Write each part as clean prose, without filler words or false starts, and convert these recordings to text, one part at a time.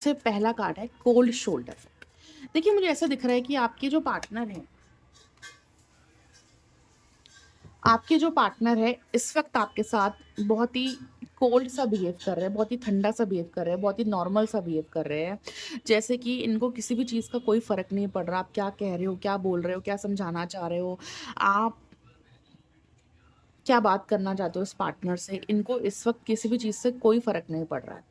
सबसे पहला कार्ड है कोल्ड शोल्डर। देखिए, मुझे ऐसा दिख रहा है कि आपके जो पार्टनर है इस वक़्त आपके साथ बहुत ही कोल्ड सा बिहेव कर रहे हैं, बहुत ही ठंडा सा बिहेव कर रहे हैं, बहुत ही नॉर्मल सा बिहेव कर रहे हैं। जैसे कि इनको किसी भी चीज़ का कोई फ़र्क नहीं पड़ रहा, आप क्या कह रहे हो, क्या बोल रहे हो, क्या समझाना चाह रहे हो, आप क्या बात करना चाहते हो इस पार्टनर से, इनको इस वक़्त किसी भी चीज़ से कोई फ़र्क नहीं पड़ रहा है।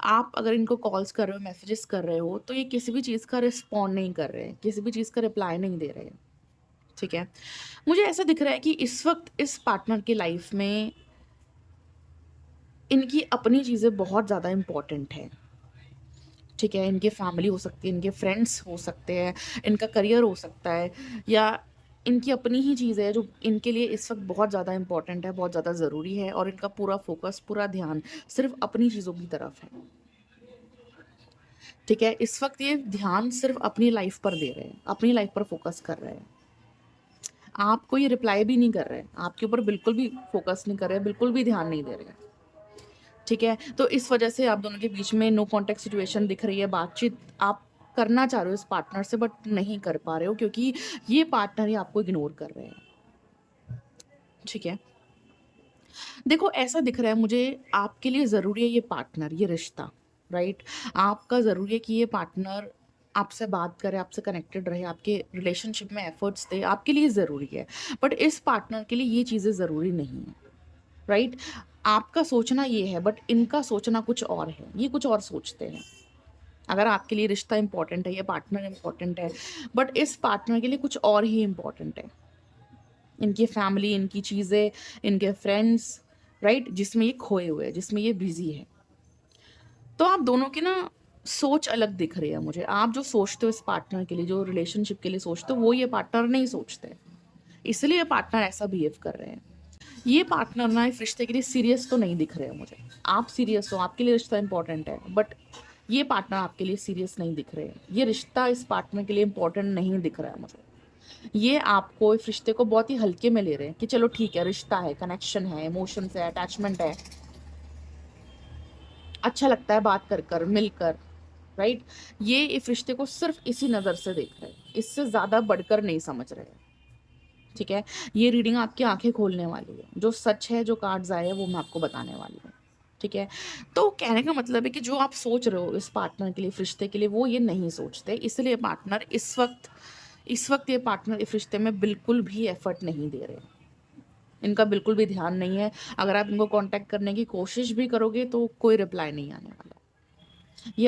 आप अगर इनको कॉल्स कर रहे हो, मैसेजेस कर रहे हो, तो ये किसी भी चीज़ का रिस्पॉन्ड नहीं कर रहे हैं, किसी भी चीज़ का रिप्लाई नहीं दे रहे हैं, ठीक है? मुझे ऐसा दिख रहा है कि इस वक़्त इस पार्टनर की लाइफ़ में इनकी अपनी चीज़ें बहुत ज़्यादा इम्पोर्टेंट है, ठीक है? इनकी फैमिली हो सकती है, इनके फ्रेंड्स हो सकते हैं, इनका करियर हो सकता है या इनकी अपनी ही चीज़ है जो इनके लिए इस वक़्त बहुत ज़्यादा इम्पोर्टेंट है, बहुत ज़्यादा ज़रूरी है और इनका पूरा फ़ोकस, पूरा ध्यान सिर्फ़ अपनी चीज़ों की तरफ है, ठीक है? इस वक़्त ये ध्यान सिर्फ़ अपनी लाइफ़ पर दे रहे हैं, अपनी लाइफ़ पर फ़ोकस कर रहे हैं। आपको ये रिप्लाई भी नहीं कर रहे हैं, आपके ऊपर बिल्कुल भी फ़ोकस नहीं कर रहे हैं, बिल्कुल भी ध्यान नहीं दे रहे हैं। ठीक है? तो इस वजह से आप दोनों के बीच में नो कॉन्टैक्ट सिचुएशन दिख रही है, बातचीत आप करना चाह रहे हो इस पार्टनर से बट नहीं कर पा रहे हो क्योंकि ये पार्टनर ही आपको इग्नोर कर रहे हैं। ठीक है? देखो ऐसा दिख रहा है मुझे आपके लिए ज़रूरी है ये पार्टनर, ये रिश्ता, राइट? आपका ज़रूरी है कि ये पार्टनर आपसे बात करे, आपसे कनेक्टेड रहे, आपके रिलेशनशिप में एफर्ट्स दे, आपके लिए ज़रूरी है। बट इस पार्टनर के लिए ये चीज़ें ज़रूरी नहीं है। राइट? आपका सोचना ये है बट इनका सोचना कुछ और है, ये कुछ और सोचते हैं। अगर आपके लिए रिश्ता इम्पोर्टेंट है, ये पार्टनर इम्पोर्टेंट है, बट इस पार्टनर के लिए कुछ और ही इम्पोर्टेंट है। इनकी फैमिली, इनकी चीज़ें, इनके फ्रेंड्स, राइट? जिसमें ये खोए हुए हैं, जिसमें ये बिज़ी है। तो आप दोनों की ना सोच अलग दिख रही है मुझे। आप जो सोचते हो इस पार्टनर के लिए, जो रिलेशनशिप के लिए सोचते हो, वो ये पार्टनर नहीं सोचते। इसलिए ये पार्टनर ऐसा बिहेव कर रहे हैं। ये पार्टनर ना इस रिश्ते के लिए सीरियस तो नहीं दिख रहे हैं मुझे। आप सीरियस हो, आपके लिए रिश्ता इम्पोर्टेंट है, बट ये पार्टनर आपके लिए सीरियस नहीं दिख रहे हैं। ये रिश्ता इस पार्टनर के लिए इम्पोर्टेंट नहीं दिख रहा है मुझे। ये आपको इस रिश्ते को बहुत ही हल्के में ले रहे हैं कि चलो ठीक है, रिश्ता है, कनेक्शन है, इमोशंस है, अटैचमेंट है, अच्छा लगता है बात कर मिलकर, राइट? ये इस रिश्ते को सिर्फ इसी नज़र से देख रहे हैं, इससे ज़्यादा बढ़कर नहीं समझ रहे हैं। ठीक है? ये रीडिंग आपकी आँखें खोलने वाली है। जो सच है, जो कार्ड्स आए हैं, वो मैं आपको बताने वाली हूँ। ठीक है? तो कहने का मतलब है कि जो आप सोच रहे हो इस पार्टनर के लिए, इस रिश्ते के लिए, वो ये नहीं सोचते। इसलिए पार्टनर इस वक़्त ये पार्टनर इस रिश्ते में बिल्कुल भी एफ़र्ट नहीं दे रहे। इनका बिल्कुल भी ध्यान नहीं है। अगर आप इनको कॉन्टैक्ट करने की कोशिश भी करोगे, तो कोई रिप्लाई नहीं आने वाला। ये